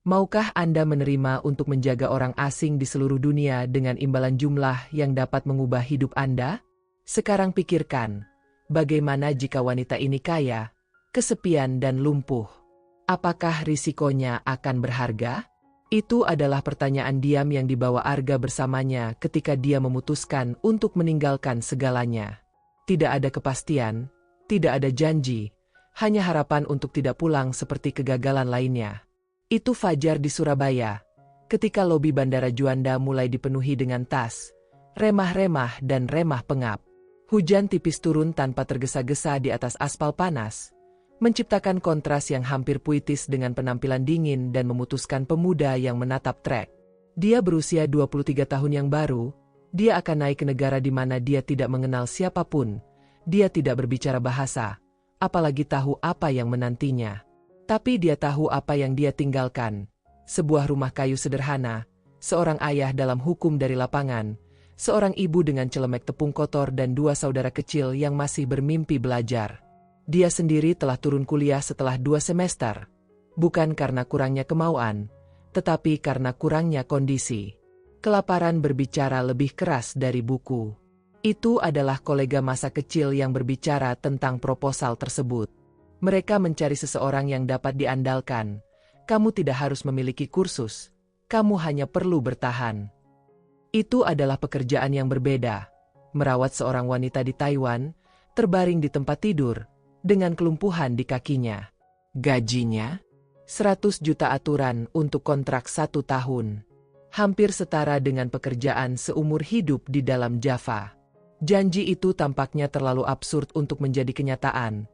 Maukah Anda menerima untuk menjaga orang asing di seluruh dunia dengan imbalan jumlah yang dapat mengubah hidup Anda? Sekarang pikirkan, bagaimana jika wanita ini kaya, kesepian dan lumpuh? Apakah risikonya akan berharga? Itu adalah pertanyaan diam yang dibawa Arga bersamanya ketika dia memutuskan untuk meninggalkan segalanya. Tidak ada kepastian, tidak ada janji, hanya harapan untuk tidak pulang seperti kegagalan lainnya. Itu fajar di Surabaya, ketika lobi Bandara Juanda mulai dipenuhi dengan tas, remah-remah dan remah pengap. Hujan tipis turun tanpa tergesa-gesa di atas aspal panas, menciptakan kontras yang hampir puitis dengan penampilan dingin dan memutuskan pemuda yang menatap trek. Dia berusia 23 tahun yang baru, dia akan naik ke negara di mana dia tidak mengenal siapapun, dia tidak berbicara bahasa, apalagi tahu apa yang menantinya. Tapi dia tahu apa yang dia tinggalkan. Sebuah rumah kayu sederhana, seorang ayah dalam hukum dari lapangan, seorang ibu dengan celemek tepung kotor dan 2 saudara kecil yang masih bermimpi belajar. Dia sendiri telah turun kuliah setelah 2 semester. Bukan karena kurangnya kemauan, tetapi karena kurangnya kondisi. Kelaparan berbicara lebih keras dari buku. Itu adalah kolega masa kecil yang berbicara tentang proposal tersebut. Mereka mencari seseorang yang dapat diandalkan. Kamu tidak harus memiliki kursus. Kamu hanya perlu bertahan. Itu adalah pekerjaan yang berbeda. Merawat seorang wanita di Taiwan, terbaring di tempat tidur, dengan kelumpuhan di kakinya. Gajinya? 100 juta aturan untuk kontrak 1 tahun. Hampir setara dengan pekerjaan seumur hidup di dalam Java. Janji itu tampaknya terlalu absurd untuk menjadi kenyataan.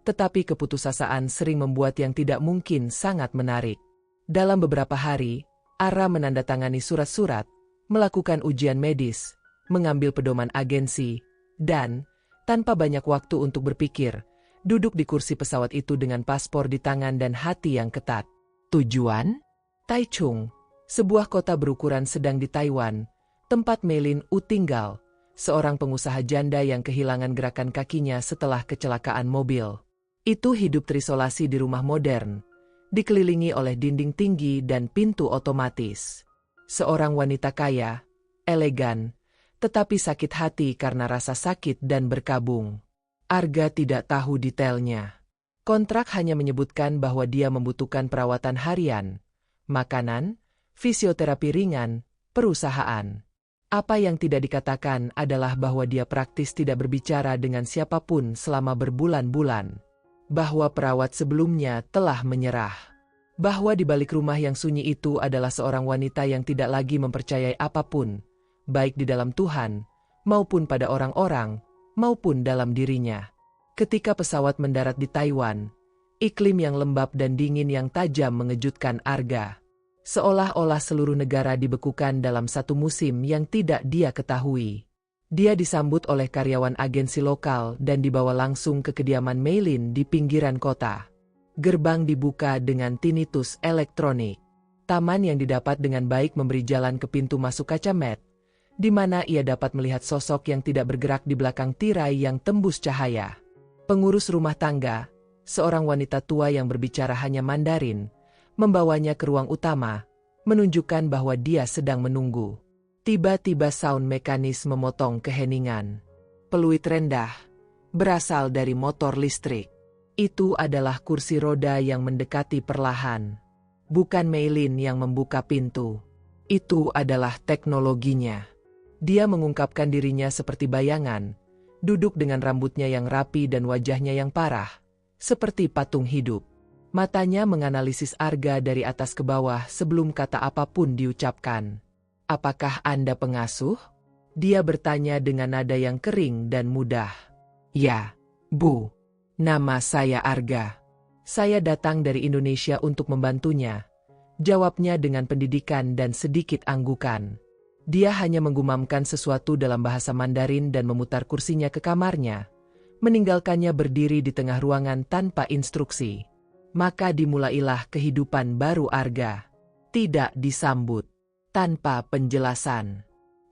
Tetapi keputusasaan sering membuat yang tidak mungkin sangat menarik. Dalam beberapa hari, Ara menandatangani surat-surat, melakukan ujian medis, mengambil pedoman agensi, dan, tanpa banyak waktu untuk berpikir, duduk di kursi pesawat itu dengan paspor di tangan dan hati yang ketat. Tujuan? Taichung, sebuah kota berukuran sedang di Taiwan, tempat Meilin U tinggal, seorang pengusaha janda yang kehilangan gerakan kakinya setelah kecelakaan mobil. Itu hidup terisolasi di rumah modern, dikelilingi oleh dinding tinggi dan pintu otomatis. Seorang wanita kaya, elegan, tetapi sakit hati karena rasa sakit dan berkabung. Arga tidak tahu detailnya. Kontrak hanya menyebutkan bahwa dia membutuhkan perawatan harian, makanan, fisioterapi ringan, perusahaan. Apa yang tidak dikatakan adalah bahwa dia praktis tidak berbicara dengan siapapun selama berbulan-bulan. Bahwa perawat sebelumnya telah menyerah. Bahwa di balik rumah yang sunyi itu adalah seorang wanita yang tidak lagi mempercayai apapun, baik di dalam Tuhan, maupun pada orang-orang, maupun dalam dirinya. Ketika pesawat mendarat di Taiwan, iklim yang lembab dan dingin yang tajam mengejutkan Arga. Seolah-olah seluruh negara dibekukan dalam satu musim yang tidak dia ketahui. Dia disambut oleh karyawan agensi lokal dan dibawa langsung ke kediaman Meilin di pinggiran kota. Gerbang dibuka dengan tinnitus elektronik. Taman yang didapat dengan baik memberi jalan ke pintu masuk kaca matte, di mana ia dapat melihat sosok yang tidak bergerak di belakang tirai yang tembus cahaya. Pengurus rumah tangga, seorang wanita tua yang berbicara hanya Mandarin, membawanya ke ruang utama, menunjukkan bahwa dia sedang menunggu. Tiba-tiba sound mekanis memotong keheningan. Peluit rendah, berasal dari motor listrik. Itu adalah kursi roda yang mendekati perlahan. Bukan Meilin yang membuka pintu. Itu adalah teknologinya. Dia mengungkapkan dirinya seperti bayangan, duduk dengan rambutnya yang rapi dan wajahnya yang parah, seperti patung hidup. Matanya menganalisis Arga dari atas ke bawah sebelum kata apapun diucapkan. Apakah Anda pengasuh? Dia bertanya dengan nada yang kering dan mudah. Ya, Bu. Nama saya Arga. Saya datang dari Indonesia untuk membantunya. Jawabnya dengan pendidikan dan sedikit anggukan. Dia hanya menggumamkan sesuatu dalam bahasa Mandarin dan memutar kursinya ke kamarnya, meninggalkannya berdiri di tengah ruangan tanpa instruksi. Maka dimulailah kehidupan baru Arga. Tidak disambut, tanpa penjelasan.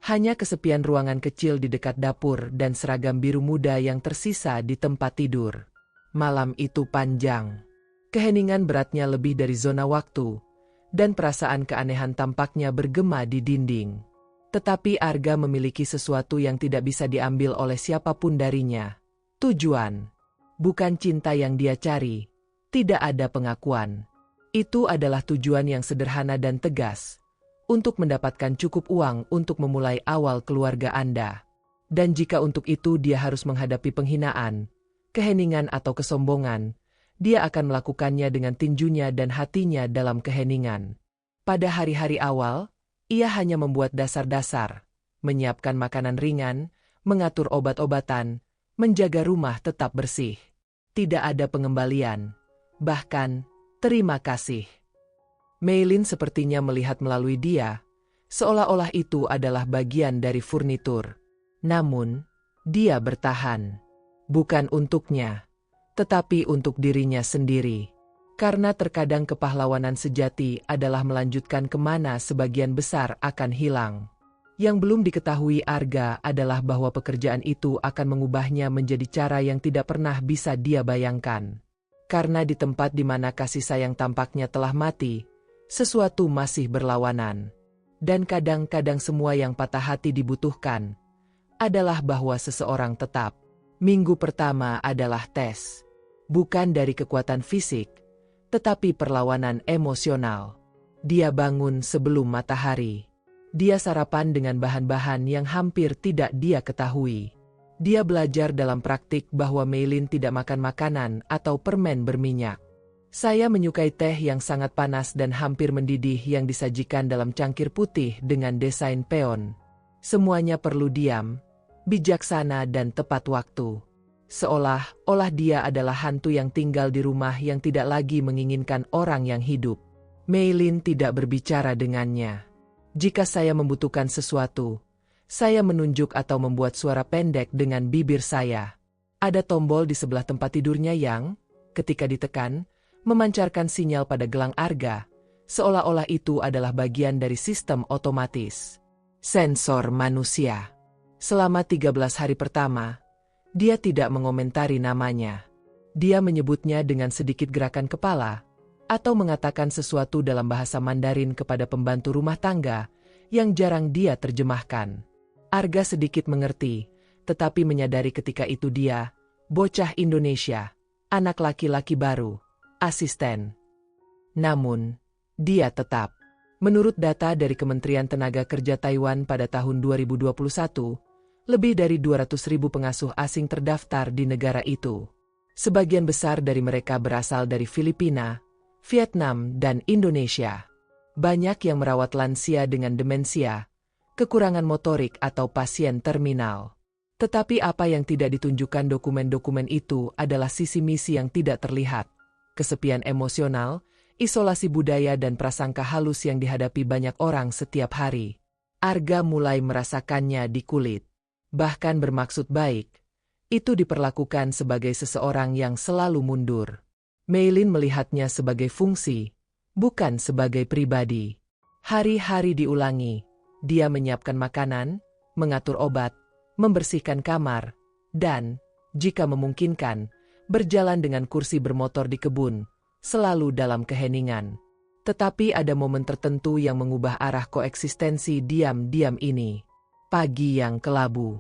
Hanya kesepian ruangan kecil di dekat dapur dan seragam biru muda yang tersisa di tempat tidur. Malam itu panjang. Keheningan beratnya lebih dari zona waktu, dan perasaan keanehan tampaknya bergema di dinding. Tetapi Arga memiliki sesuatu yang tidak bisa diambil oleh siapapun darinya. Tujuan. Bukan cinta yang dia cari. Tidak ada pengakuan. Itu adalah tujuan yang sederhana dan tegas. Untuk mendapatkan cukup uang untuk memulai awal keluarga Anda. Dan jika untuk itu dia harus menghadapi penghinaan, keheningan atau kesombongan, dia akan melakukannya dengan tinjunya dan hatinya dalam keheningan. Pada hari-hari awal, ia hanya membuat dasar-dasar, menyiapkan makanan ringan, mengatur obat-obatan, menjaga rumah tetap bersih. Tidak ada pengembalian, bahkan terima kasih. Meilin sepertinya melihat melalui dia, seolah-olah itu adalah bagian dari furnitur. Namun, dia bertahan. Bukan untuknya, tetapi untuk dirinya sendiri. Karena terkadang kepahlawanan sejati adalah melanjutkan kemana sebagian besar akan hilang. Yang belum diketahui Arga adalah bahwa pekerjaan itu akan mengubahnya menjadi cara yang tidak pernah bisa dia bayangkan. Karena di tempat di mana kasih sayang tampaknya telah mati, sesuatu masih berlawanan. Dan kadang-kadang semua yang patah hati dibutuhkan adalah bahwa seseorang tetap. Minggu pertama adalah tes. Bukan dari kekuatan fisik, tetapi perlawanan emosional. Dia bangun sebelum matahari. Dia sarapan dengan bahan-bahan yang hampir tidak dia ketahui. Dia belajar dalam praktik bahwa Meilin tidak makan makanan atau permen berminyak. Saya menyukai teh yang sangat panas dan hampir mendidih yang disajikan dalam cangkir putih dengan desain peon. Semuanya perlu diam, bijaksana dan tepat waktu. Seolah-olah dia adalah hantu yang tinggal di rumah yang tidak lagi menginginkan orang yang hidup. Meilin tidak berbicara dengannya. Jika saya membutuhkan sesuatu, saya menunjuk atau membuat suara pendek dengan bibir saya. Ada tombol di sebelah tempat tidurnya yang, ketika ditekan, memancarkan sinyal pada gelang Arga, seolah-olah itu adalah bagian dari sistem otomatis. Sensor manusia. Selama 13 hari pertama, dia tidak mengomentari namanya. Dia menyebutnya dengan sedikit gerakan kepala, atau mengatakan sesuatu dalam bahasa Mandarin kepada pembantu rumah tangga, yang jarang dia terjemahkan. Arga sedikit mengerti, tetapi menyadari ketika itu dia, bocah Indonesia, anak laki-laki baru, asisten. Namun, dia tetap. Menurut data dari Kementerian Tenaga Kerja Taiwan pada tahun 2021, lebih dari 200.000 pengasuh asing terdaftar di negara itu. Sebagian besar dari mereka berasal dari Filipina, Vietnam, dan Indonesia. Banyak yang merawat lansia dengan demensia, kekurangan motorik atau pasien terminal. Tetapi apa yang tidak ditunjukkan dokumen-dokumen itu adalah sisi misi yang tidak terlihat. Kesepian emosional, isolasi budaya dan prasangka halus yang dihadapi banyak orang setiap hari. Arga mulai merasakannya di kulit. Bahkan bermaksud baik, itu diperlakukan sebagai seseorang yang selalu mundur. Meilin melihatnya sebagai fungsi, bukan sebagai pribadi. Hari-hari diulangi, dia menyiapkan makanan, mengatur obat, membersihkan kamar, dan, jika memungkinkan, berjalan dengan kursi bermotor di kebun, selalu dalam keheningan. Tetapi ada momen tertentu yang mengubah arah koeksistensi diam-diam ini. Pagi yang kelabu.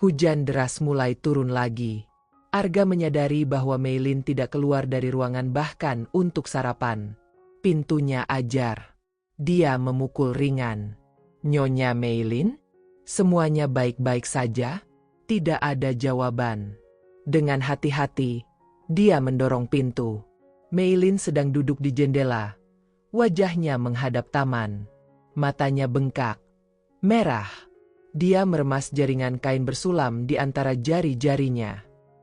Hujan deras mulai turun lagi. Arga menyadari bahwa Meilin tidak keluar dari ruangan bahkan untuk sarapan. Pintunya ajar. Dia memukul ringan. "Nyonya Meilin? Semuanya baik-baik saja?" Tidak ada jawaban. Dengan hati-hati, dia mendorong pintu. Meilin sedang duduk di jendela. Wajahnya menghadap taman. Matanya bengkak. Merah. Dia meremas jaringan kain bersulam di antara jari-jarinya.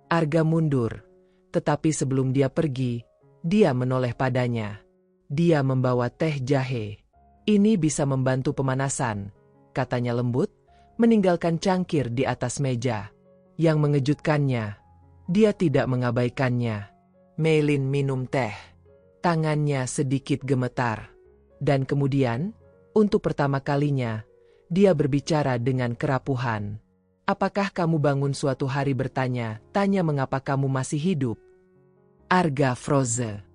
Arga mundur. Tetapi sebelum dia pergi, dia menoleh padanya. Dia membawa teh jahe. "Ini bisa membantu pemanasan," katanya lembut, meninggalkan cangkir di atas meja. Yang mengejutkannya, dia tidak mengabaikannya. Meilin minum teh. Tangannya sedikit gemetar. Dan kemudian, untuk pertama kalinya, dia berbicara dengan kerapuhan. "Apakah kamu bangun suatu hari bertanya, tanya mengapa kamu masih hidup?" Arga froze.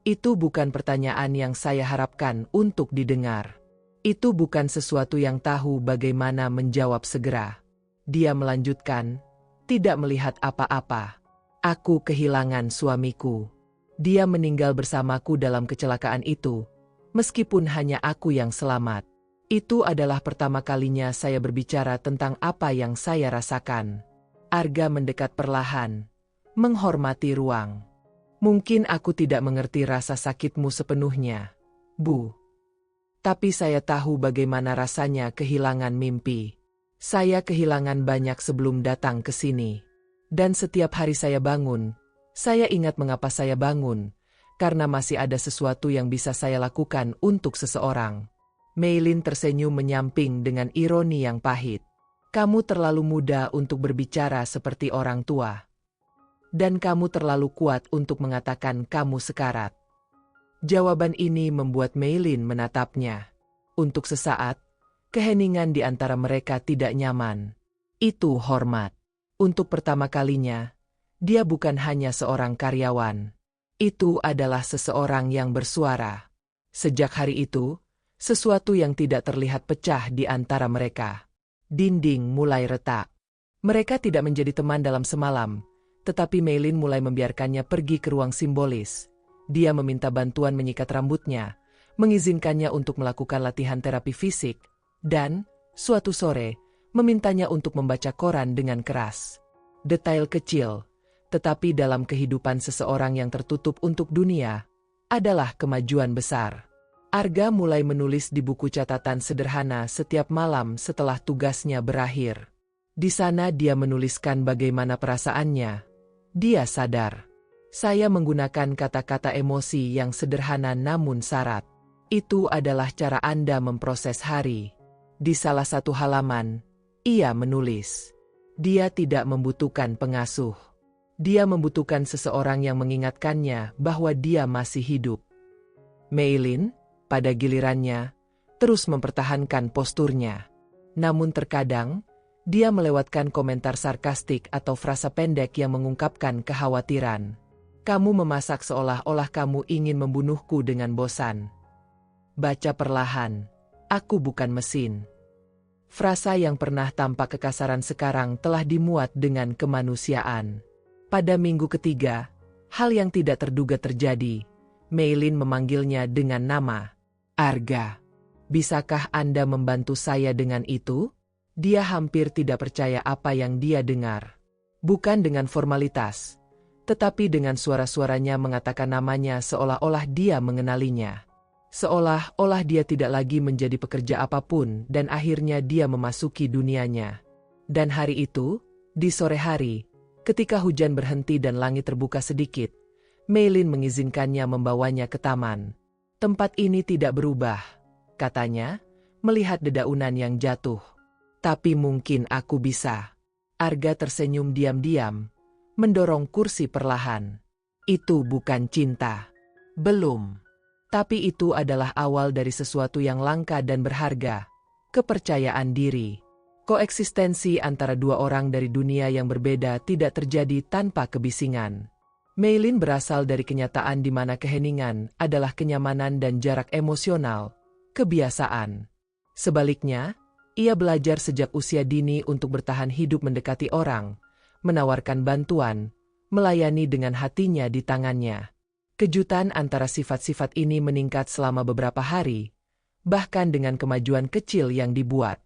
Itu bukan pertanyaan yang saya harapkan untuk didengar. Itu bukan sesuatu yang tahu bagaimana menjawab segera. Dia melanjutkan, tidak melihat apa-apa. Aku kehilangan suamiku. Dia meninggal bersamaku dalam kecelakaan itu, meskipun hanya aku yang selamat. Itu adalah pertama kalinya saya berbicara tentang apa yang saya rasakan. Arga mendekat perlahan, menghormati ruang. Mungkin aku tidak mengerti rasa sakitmu sepenuhnya, Bu. Tapi saya tahu bagaimana rasanya kehilangan mimpi. Saya kehilangan banyak sebelum datang ke sini. Dan setiap hari saya bangun, saya ingat mengapa saya bangun, karena masih ada sesuatu yang bisa saya lakukan untuk seseorang. Meilin tersenyum menyamping dengan ironi yang pahit. Kamu terlalu muda untuk berbicara seperti orang tua. Dan kamu terlalu kuat untuk mengatakan kamu sekarat. Jawaban ini membuat Meilin menatapnya. Untuk sesaat, keheningan di antara mereka tidak nyaman. Itu hormat. Untuk pertama kalinya, dia bukan hanya seorang karyawan. Itu adalah seseorang yang bersuara. Sejak hari itu, sesuatu yang tidak terlihat pecah di antara mereka. Dinding mulai retak. Mereka tidak menjadi teman dalam semalam, tetapi Meilin mulai membiarkannya pergi ke ruang simbolis. Dia meminta bantuan menyikat rambutnya, mengizinkannya untuk melakukan latihan terapi fisik, dan, suatu sore, memintanya untuk membaca koran dengan keras. Detail kecil, tetapi dalam kehidupan seseorang yang tertutup untuk dunia, adalah kemajuan besar. Arga mulai menulis di buku catatan sederhana setiap malam setelah tugasnya berakhir. Di sana dia menuliskan bagaimana perasaannya. Dia sadar. Saya menggunakan kata-kata emosi yang sederhana namun syarat. Itu adalah cara Anda memproses hari. Di salah satu halaman, ia menulis. Dia tidak membutuhkan pengasuh. Dia membutuhkan seseorang yang mengingatkannya bahwa dia masih hidup. Meilin, pada gilirannya, terus mempertahankan posturnya. Namun terkadang, dia melewatkan komentar sarkastik atau frasa pendek yang mengungkapkan kekhawatiran. Kamu memasak seolah-olah kamu ingin membunuhku dengan bosan. Baca perlahan. Aku bukan mesin. Frasa yang pernah tampak kekasaran sekarang telah dimuat dengan kemanusiaan. Pada minggu ketiga, hal yang tidak terduga terjadi. Meilin memanggilnya dengan nama. Arga. Bisakah Anda membantu saya dengan itu? Dia hampir tidak percaya apa yang dia dengar. Bukan dengan formalitas, tetapi dengan suara-suaranya mengatakan namanya seolah-olah dia mengenalinya. Seolah-olah dia tidak lagi menjadi pekerja apapun dan akhirnya dia memasuki dunianya. Dan hari itu, di sore hari, ketika hujan berhenti dan langit terbuka sedikit, Meilin mengizinkannya membawanya ke taman. Tempat ini tidak berubah, katanya, melihat dedaunan yang jatuh. Tapi mungkin aku bisa. Arga tersenyum diam-diam, mendorong kursi perlahan. Itu bukan cinta. Belum. Tapi itu adalah awal dari sesuatu yang langka dan berharga. Kepercayaan diri. Koeksistensi antara dua orang dari dunia yang berbeda tidak terjadi tanpa kebisingan. Meilin berasal dari kenyataan di mana keheningan adalah kenyamanan dan jarak emosional, kebiasaan. Sebaliknya, ia belajar sejak usia dini untuk bertahan hidup mendekati orang, menawarkan bantuan, melayani dengan hatinya di tangannya. Kejutan antara sifat-sifat ini meningkat selama beberapa hari, bahkan dengan kemajuan kecil yang dibuat.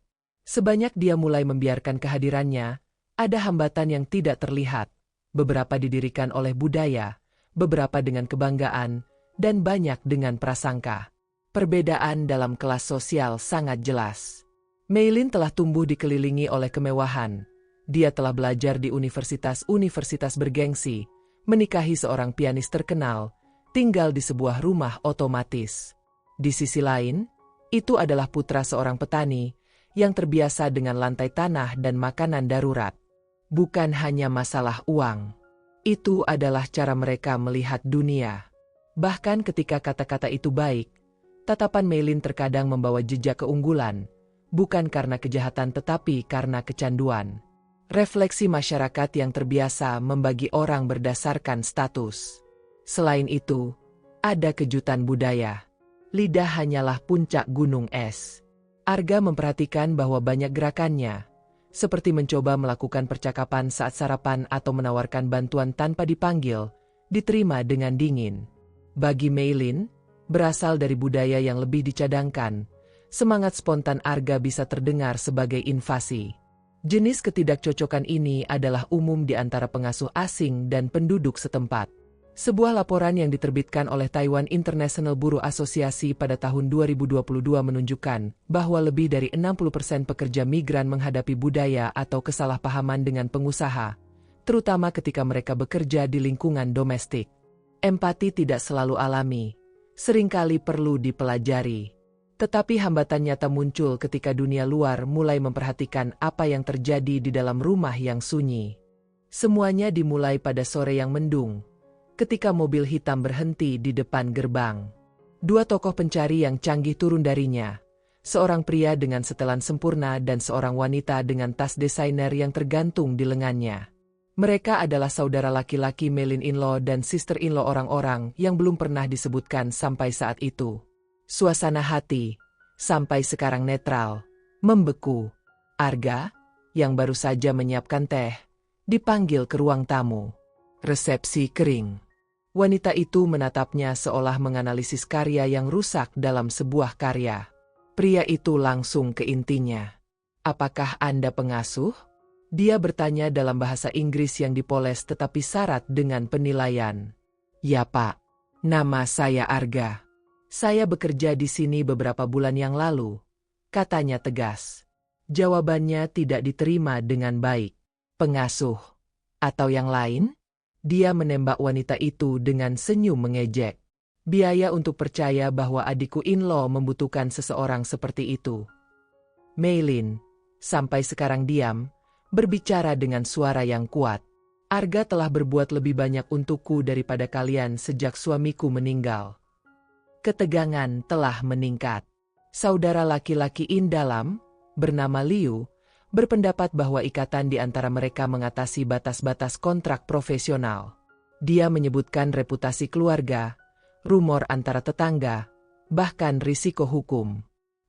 Sebanyak dia mulai membiarkan kehadirannya, ada hambatan yang tidak terlihat. Beberapa didirikan oleh budaya, beberapa dengan kebanggaan, dan banyak dengan prasangka. Perbedaan dalam kelas sosial sangat jelas. Meilin telah tumbuh dikelilingi oleh kemewahan. Dia telah belajar di universitas-universitas bergengsi, menikahi seorang pianis terkenal, tinggal di sebuah rumah otomatis. Di sisi lain, itu adalah putra seorang petani yang terbiasa dengan lantai tanah dan makanan darurat. Bukan hanya masalah uang. Itu adalah cara mereka melihat dunia. Bahkan ketika kata-kata itu baik, tatapan Meilin terkadang membawa jejak keunggulan, bukan karena kejahatan tetapi karena kecanduan. Refleksi masyarakat yang terbiasa membagi orang berdasarkan status. Selain itu, Ada kejutan budaya. Lidah hanyalah puncak gunung es. Arga memperhatikan bahwa banyak gerakannya, seperti mencoba melakukan percakapan saat sarapan atau menawarkan bantuan tanpa dipanggil, diterima dengan dingin. Bagi Meilin, berasal dari budaya yang lebih dicadangkan, semangat spontan Arga bisa terdengar sebagai invasi. Jenis ketidakcocokan ini adalah umum di antara pengasuh asing dan penduduk setempat. Sebuah laporan yang diterbitkan oleh Taiwan International Bureau Association pada tahun 2022 menunjukkan bahwa lebih dari 60% pekerja migran menghadapi budaya atau kesalahpahaman dengan pengusaha, terutama ketika mereka bekerja di lingkungan domestik. Empati tidak selalu alami, seringkali perlu dipelajari. Tetapi hambatan nyata muncul ketika dunia luar mulai memperhatikan apa yang terjadi di dalam rumah yang sunyi. Semuanya dimulai pada sore yang mendung, ketika mobil hitam berhenti di depan gerbang. Dua tokoh pencari yang canggih turun darinya, seorang pria dengan setelan sempurna dan seorang wanita dengan tas desainer yang tergantung di lengannya. Mereka adalah saudara laki-laki Meilin-in-law dan sister-in-law orang-orang yang belum pernah disebutkan sampai saat itu. Suasana hati, sampai sekarang netral, membeku. Arga, yang baru saja menyiapkan teh, dipanggil ke ruang tamu. Resepsi kering. Wanita itu menatapnya seolah menganalisis karya yang rusak dalam sebuah karya. Pria itu langsung ke intinya. "Apakah Anda pengasuh?" Dia bertanya dalam bahasa Inggris yang dipoles tetapi syarat dengan penilaian. "Ya, Pak. Nama saya Arga. Saya bekerja di sini beberapa bulan yang lalu," katanya tegas. Jawabannya tidak diterima dengan baik. "Pengasuh? Atau yang lain?" Dia menembak wanita itu dengan senyum mengejek. Biaya untuk percaya bahwa adikku in-law membutuhkan seseorang seperti itu. Meilin, sampai sekarang diam, berbicara dengan suara yang kuat. "Arga telah berbuat lebih banyak untukku daripada kalian sejak suamiku meninggal." Ketegangan telah meningkat. Saudara laki-laki in dalam, bernama Liu, berpendapat bahwa ikatan di antara mereka mengatasi batas-batas kontrak profesional. Dia menyebutkan reputasi keluarga, rumor antara tetangga, bahkan risiko hukum.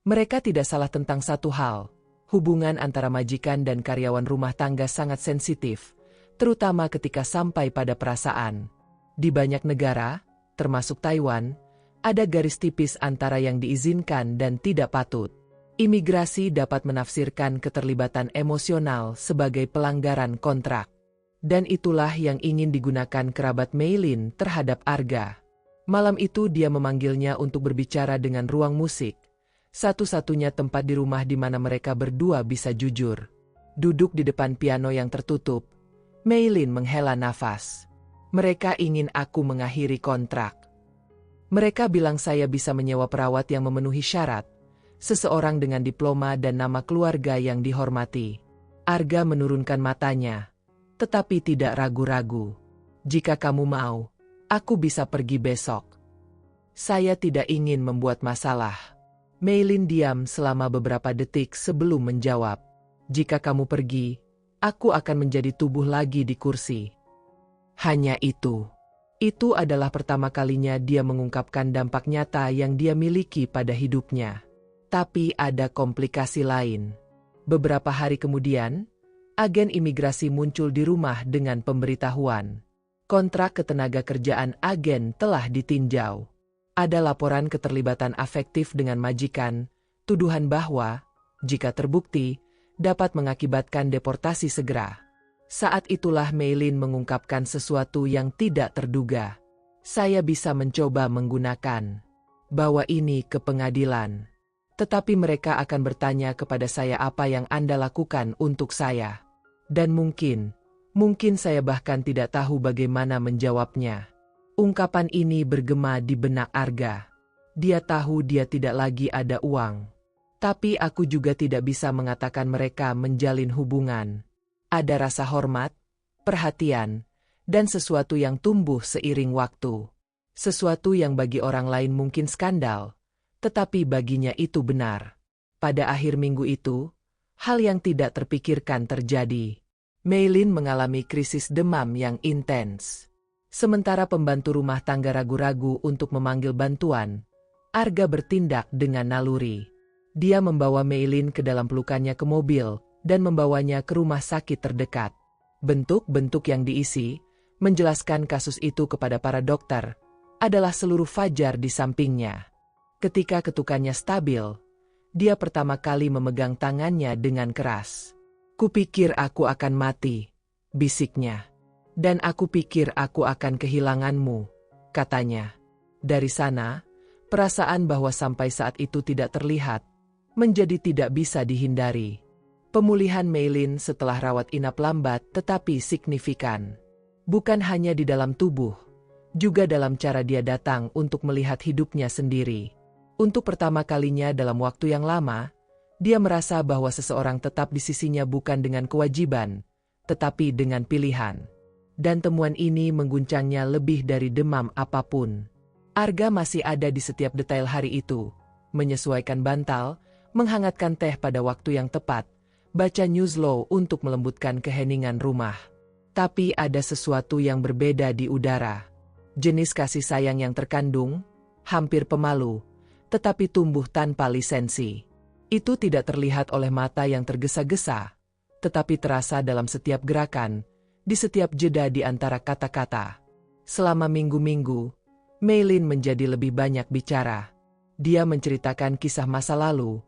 Mereka tidak salah tentang satu hal, hubungan antara majikan dan karyawan rumah tangga sangat sensitif, terutama ketika sampai pada perasaan. Di banyak negara, termasuk Taiwan, ada garis tipis antara yang diizinkan dan tidak patut. Imigrasi dapat menafsirkan keterlibatan emosional sebagai pelanggaran kontrak. Dan itulah yang ingin digunakan kerabat Meilin terhadap Arga. Malam itu dia memanggilnya untuk berbicara dengan ruang musik, satu-satunya tempat di rumah di mana mereka berdua bisa jujur. Duduk di depan piano yang tertutup, Meilin menghela nafas. "Mereka ingin aku mengakhiri kontrak. Mereka bilang saya bisa menyewa perawat yang memenuhi syarat, seseorang dengan diploma dan nama keluarga yang dihormati." Arga menurunkan matanya, tetapi tidak ragu-ragu. "Jika kamu mau, aku bisa pergi besok." "Saya tidak ingin membuat masalah." Meilin diam selama beberapa detik sebelum menjawab. "Jika kamu pergi, aku akan menjadi tubuh lagi di kursi." Hanya itu. Itu adalah pertama kalinya dia mengungkapkan dampak nyata yang dia miliki pada hidupnya. Tapi ada komplikasi lain. Beberapa hari kemudian, agen imigrasi muncul di rumah dengan pemberitahuan. Kontrak ketenaga kerjaan agen telah ditinjau. Ada laporan keterlibatan afektif dengan majikan, tuduhan bahwa, jika terbukti, dapat mengakibatkan deportasi segera. Saat itulah Meilin mengungkapkan sesuatu yang tidak terduga. "Saya bisa mencoba menggunakan. Bawa ini ke pengadilan. Tetapi mereka akan bertanya kepada saya apa yang Anda lakukan untuk saya. Dan mungkin saya bahkan tidak tahu bagaimana menjawabnya." Ungkapan ini bergema di benak Arga. Dia tahu dia tidak lagi ada uang. "Tapi aku juga tidak bisa mengatakan mereka menjalin hubungan. Ada rasa hormat, perhatian, dan sesuatu yang tumbuh seiring waktu. Sesuatu yang bagi orang lain mungkin skandal, tetapi baginya itu benar." Pada akhir minggu itu, hal yang tidak terpikirkan terjadi. Meilin mengalami krisis demam yang intens. Sementara pembantu rumah tangga ragu-ragu untuk memanggil bantuan, Arga bertindak dengan naluri. Dia membawa Meilin ke dalam pelukannya ke mobil dan membawanya ke rumah sakit terdekat. Bentuk-bentuk yang diisi, menjelaskan kasus itu kepada para dokter, adalah seluruh fajar di sampingnya. Ketika ketukannya stabil, dia pertama kali memegang tangannya dengan keras. "Kupikir aku akan mati," bisiknya. "Dan aku pikir aku akan kehilanganmu," katanya. Dari sana, perasaan bahwa sampai saat itu tidak terlihat, menjadi tidak bisa dihindari. Pemulihan Meilin setelah rawat inap lambat tetapi signifikan. Bukan hanya di dalam tubuh, juga dalam cara dia datang untuk melihat hidupnya sendiri. Untuk pertama kalinya dalam waktu yang lama, dia merasa bahwa seseorang tetap di sisinya bukan dengan kewajiban, tetapi dengan pilihan. Dan temuan ini mengguncangnya lebih dari demam apapun. Arga masih ada di setiap detail hari itu, menyesuaikan bantal, menghangatkan teh pada waktu yang tepat, baca newsletter untuk melembutkan keheningan rumah. Tapi ada sesuatu yang berbeda di udara. Jenis kasih sayang yang terkandung, hampir pemalu, tetapi tumbuh tanpa lisensi. Itu tidak terlihat oleh mata yang tergesa-gesa, tetapi terasa dalam setiap gerakan, di setiap jeda di antara kata-kata. Selama minggu-minggu, Meilin menjadi lebih banyak bicara. Dia menceritakan kisah masa lalu,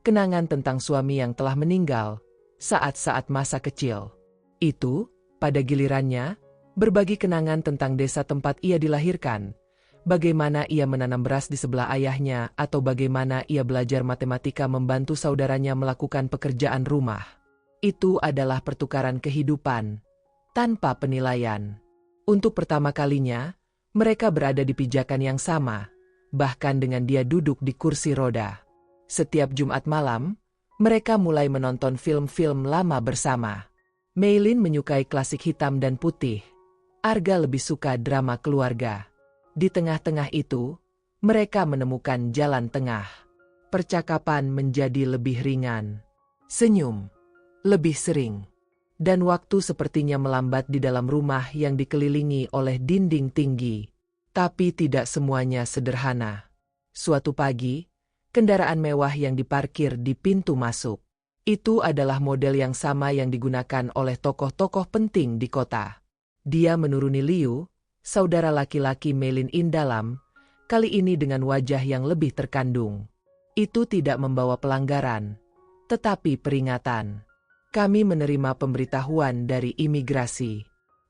kenangan tentang suami yang telah meninggal, saat-saat masa kecil. Itu, pada gilirannya, berbagi kenangan tentang desa tempat ia dilahirkan, bagaimana ia menanam beras di sebelah ayahnya atau bagaimana ia belajar matematika membantu saudaranya melakukan pekerjaan rumah. Itu adalah pertukaran kehidupan, tanpa penilaian. Untuk pertama kalinya, mereka berada di pijakan yang sama, bahkan dengan dia duduk di kursi roda. Setiap Jumat malam, mereka mulai menonton film-film lama bersama. Meilin menyukai klasik hitam dan putih. Arga lebih suka drama keluarga. Di tengah-tengah itu, mereka menemukan jalan tengah. Percakapan menjadi lebih ringan. Senyum lebih sering. Dan waktu sepertinya melambat di dalam rumah yang dikelilingi oleh dinding tinggi. Tapi tidak semuanya sederhana. Suatu pagi, kendaraan mewah yang diparkir di pintu masuk. Itu adalah model yang sama yang digunakan oleh tokoh-tokoh penting di kota. Dia menuruni Liu, saudara laki-laki Meilin Indalam, kali ini dengan wajah yang lebih terkandung. Itu tidak membawa pelanggaran, tetapi peringatan. "Kami menerima pemberitahuan dari imigrasi.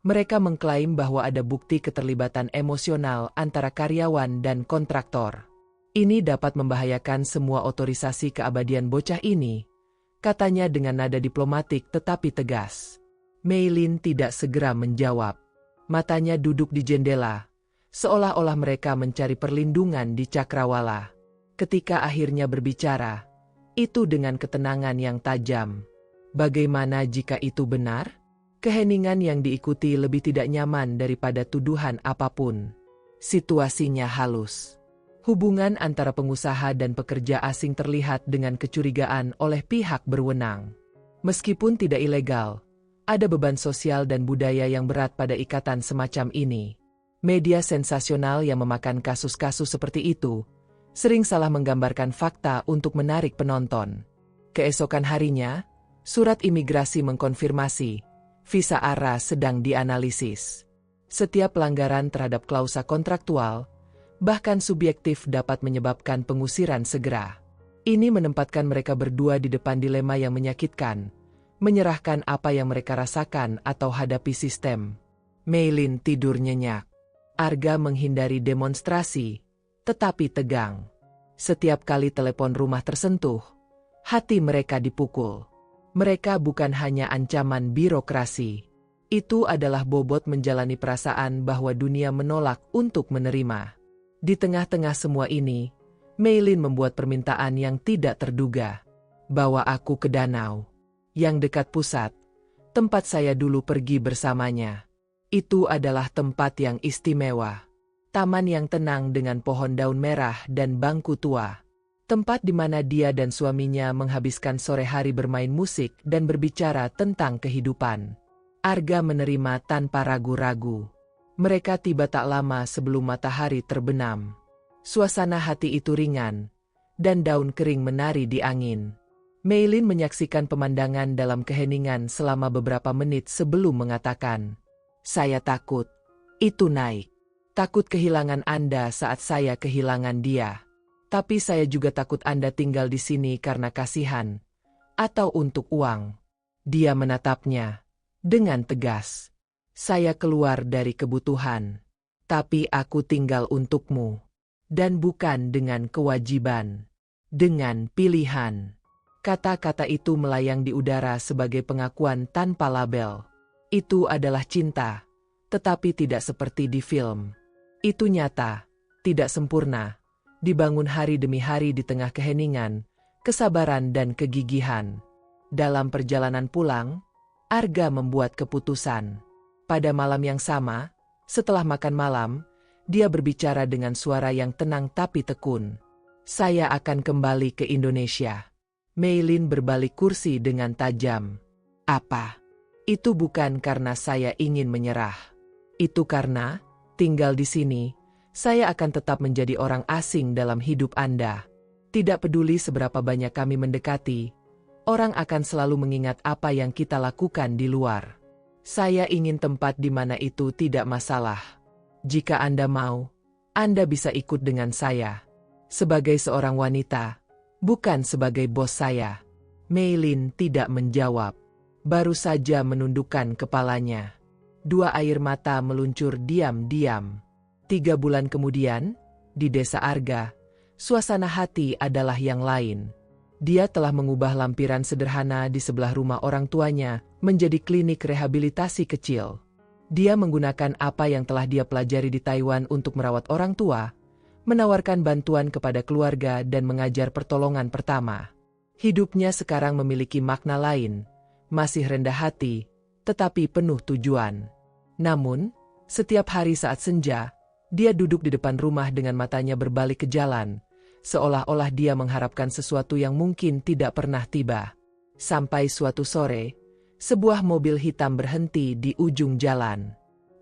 Mereka mengklaim bahwa ada bukti keterlibatan emosional antara karyawan dan kontraktor. Ini dapat membahayakan semua otorisasi keabadian bocah ini," katanya dengan nada diplomatik tetapi tegas. Meilin tidak segera menjawab. Matanya duduk di jendela, seolah-olah mereka mencari perlindungan di cakrawala. Ketika akhirnya berbicara, itu dengan ketenangan yang tajam. Bagaimana jika itu benar? Keheningan yang diikuti lebih tidak nyaman daripada tuduhan apapun. Situasinya halus. Hubungan antara pengusaha dan pekerja asing terlihat dengan kecurigaan oleh pihak berwenang. Meskipun tidak ilegal, ada beban sosial dan budaya yang berat pada ikatan semacam ini. Media sensasional yang memakan kasus-kasus seperti itu sering salah menggambarkan fakta untuk menarik penonton. Keesokan harinya, surat imigrasi mengkonfirmasi visa ARA sedang dianalisis. Setiap pelanggaran terhadap klausa kontraktual, bahkan subjektif, dapat menyebabkan pengusiran segera. Ini menempatkan mereka berdua di depan dilema yang menyakitkan, menyerahkan apa yang mereka rasakan atau hadapi sistem. Meilin tidur nyenyak. Arga menghindari demonstrasi, tetapi tegang. Setiap kali telepon rumah tersentuh, hati mereka dipukul. Mereka bukan hanya ancaman birokrasi. Itu adalah bobot menjalani perasaan bahwa dunia menolak untuk menerima. Di tengah-tengah semua ini, Meilin membuat permintaan yang tidak terduga. "Bawa aku ke danau yang dekat pusat, tempat saya dulu pergi bersamanya. Itu adalah tempat yang istimewa. Taman yang tenang dengan pohon daun merah dan bangku tua. Tempat di mana dia dan suaminya menghabiskan sore hari bermain musik dan berbicara tentang kehidupan." Arga menerima tanpa ragu-ragu. Mereka tiba tak lama sebelum matahari terbenam. Suasana hati itu ringan, dan daun kering menari di angin. Meilin menyaksikan pemandangan dalam keheningan selama beberapa menit sebelum mengatakan, "Saya takut. Itu naik. Takut kehilangan Anda saat saya kehilangan dia. Tapi saya juga takut Anda tinggal di sini karena kasihan. Atau untuk uang." Dia menatapnya dengan tegas. "Saya keluar dari kebutuhan. Tapi aku tinggal untukmu. Dan bukan dengan kewajiban. Dengan pilihan." Kata-kata itu melayang di udara sebagai pengakuan tanpa label. Itu adalah cinta, tetapi tidak seperti di film. Itu nyata, tidak sempurna, dibangun hari demi hari di tengah keheningan, kesabaran dan kegigihan. Dalam perjalanan pulang, Arga membuat keputusan. Pada malam yang sama, setelah makan malam, dia berbicara dengan suara yang tenang tapi tekun. "Saya akan kembali ke Indonesia." Meilin berbalik kursi dengan tajam. "Apa?" "Itu bukan karena saya ingin menyerah. Itu karena, tinggal di sini, saya akan tetap menjadi orang asing dalam hidup Anda. Tidak peduli seberapa banyak kami mendekati, orang akan selalu mengingat apa yang kita lakukan di luar. Saya ingin tempat di mana itu tidak masalah. Jika Anda mau, Anda bisa ikut dengan saya. Sebagai seorang wanita, bukan sebagai bos saya." Meilin tidak menjawab. Baru saja menundukkan kepalanya. Dua air mata meluncur diam-diam. 3 bulan kemudian, di desa Arga, suasana hati adalah yang lain. Dia telah mengubah lampiran sederhana di sebelah rumah orang tuanya menjadi klinik rehabilitasi kecil. Dia menggunakan apa yang telah dia pelajari di Taiwan untuk merawat orang tua, menawarkan bantuan kepada keluarga dan mengajar pertolongan pertama. Hidupnya sekarang memiliki makna lain, masih rendah hati, tetapi penuh tujuan. Namun, setiap hari saat senja, dia duduk di depan rumah dengan matanya berbalik ke jalan, seolah-olah dia mengharapkan sesuatu yang mungkin tidak pernah tiba. Sampai suatu sore, sebuah mobil hitam berhenti di ujung jalan.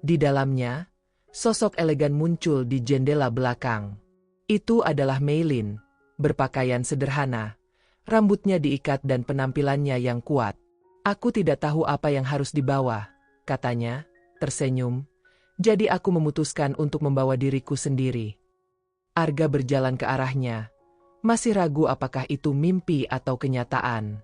Di dalamnya, sosok elegan muncul di jendela belakang. Itu adalah Meilin, berpakaian sederhana, rambutnya diikat dan penampilannya yang kuat. "Aku tidak tahu apa yang harus dibawa," katanya, tersenyum. "Jadi aku memutuskan untuk membawa diriku sendiri." Arga berjalan ke arahnya, masih ragu apakah itu mimpi atau kenyataan.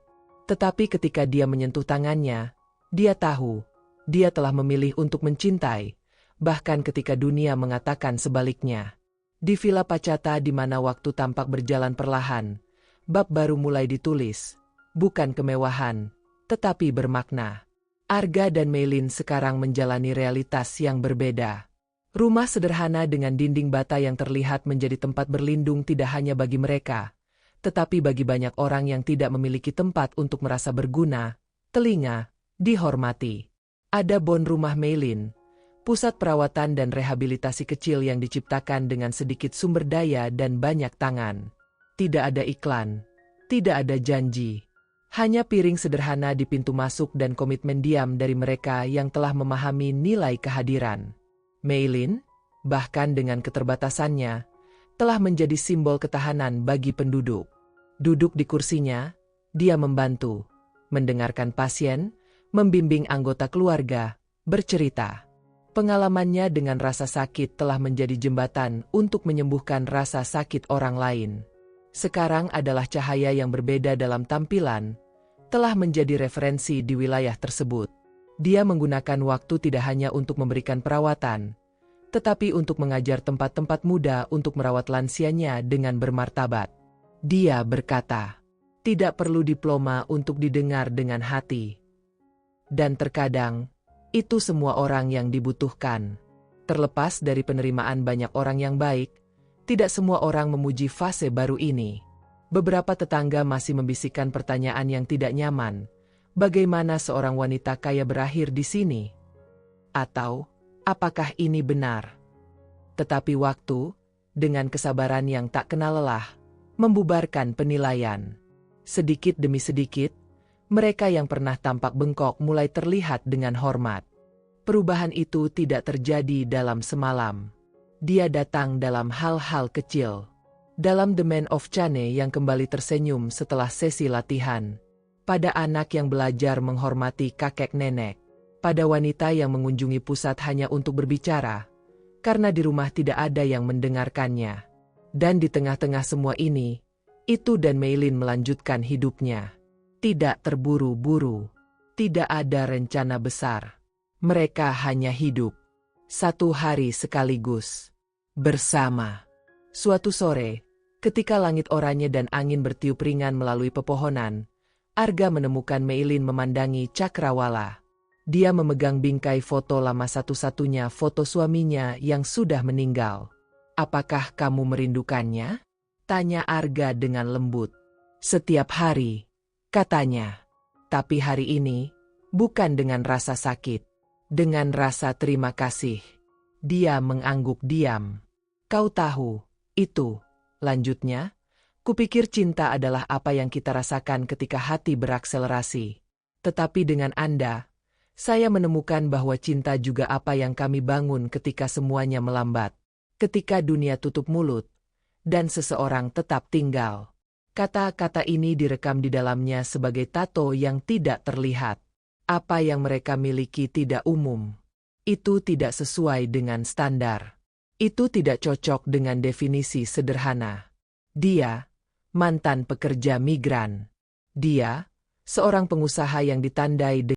Tetapi ketika dia menyentuh tangannya, dia tahu, dia telah memilih untuk mencintai, bahkan ketika dunia mengatakan sebaliknya. Di Villa Pacata di mana waktu tampak berjalan perlahan, bab baru mulai ditulis, bukan kemewahan, tetapi bermakna. Arga dan Meilin sekarang menjalani realitas yang berbeda. Rumah sederhana dengan dinding bata yang terlihat menjadi tempat berlindung tidak hanya bagi mereka, tetapi bagi banyak orang yang tidak memiliki tempat untuk merasa berguna, telinga, dihormati. Ada bon rumah Meilin, pusat perawatan dan rehabilitasi kecil yang diciptakan dengan sedikit sumber daya dan banyak tangan. Tidak ada iklan, tidak ada janji. Hanya piring sederhana di pintu masuk dan komitmen diam dari mereka yang telah memahami nilai kehadiran. Meilin, bahkan dengan keterbatasannya, telah menjadi simbol ketahanan bagi penduduk. Duduk di kursinya, dia membantu, mendengarkan pasien, membimbing anggota keluarga, bercerita. Pengalamannya dengan rasa sakit telah menjadi jembatan untuk menyembuhkan rasa sakit orang lain. Sekarang adalah cahaya yang berbeda dalam tampilan, telah menjadi referensi di wilayah tersebut. Dia menggunakan waktu tidak hanya untuk memberikan perawatan, tetapi untuk mengajar tempat-tempat muda untuk merawat lansianya dengan bermartabat. Dia berkata, tidak perlu diploma untuk didengar dengan hati. Dan terkadang, itu semua orang yang dibutuhkan. Terlepas dari penerimaan banyak orang yang baik, tidak semua orang memuji fase baru ini. Beberapa tetangga masih membisikkan pertanyaan yang tidak nyaman. Bagaimana seorang wanita kaya berakhir di sini? Atau, apakah ini benar? Tetapi waktu, dengan kesabaran yang tak kenal lelah, membubarkan penilaian. Sedikit demi sedikit, mereka yang pernah tampak bengkok mulai terlihat dengan hormat. Perubahan itu tidak terjadi dalam semalam. Dia datang dalam hal-hal kecil. Dalam The Man of Chane yang kembali tersenyum setelah sesi latihan. Pada anak yang belajar menghormati kakek nenek. Pada wanita yang mengunjungi pusat hanya untuk berbicara. Karena di rumah tidak ada yang mendengarkannya. Dan di tengah-tengah semua ini, itu dan Meilin melanjutkan hidupnya. Tidak terburu-buru. Tidak ada rencana besar. Mereka hanya hidup. Satu hari sekaligus. Bersama. Suatu sore, ketika langit oranye dan angin bertiup ringan melalui pepohonan, Arga menemukan Meilin memandangi cakrawala. Dia memegang bingkai foto lama satu-satunya foto suaminya yang sudah meninggal. Apakah kamu merindukannya? Tanya Arga dengan lembut. Setiap hari, katanya. Tapi hari ini, bukan dengan rasa sakit. Dengan rasa terima kasih. Dia mengangguk diam. Kau tahu, itu, lanjutnya, kupikir cinta adalah apa yang kita rasakan ketika hati berakselerasi. Tetapi dengan Anda, saya menemukan bahwa cinta juga apa yang kami bangun ketika semuanya melambat. Ketika dunia tutup mulut, dan seseorang tetap tinggal. Kata-kata ini direkam di dalamnya sebagai tato yang tidak terlihat. Apa yang mereka miliki tidak umum. Itu tidak sesuai dengan standar. Itu tidak cocok dengan definisi sederhana. Dia, mantan pekerja migran. Dia, seorang pengusaha yang ditandai dengan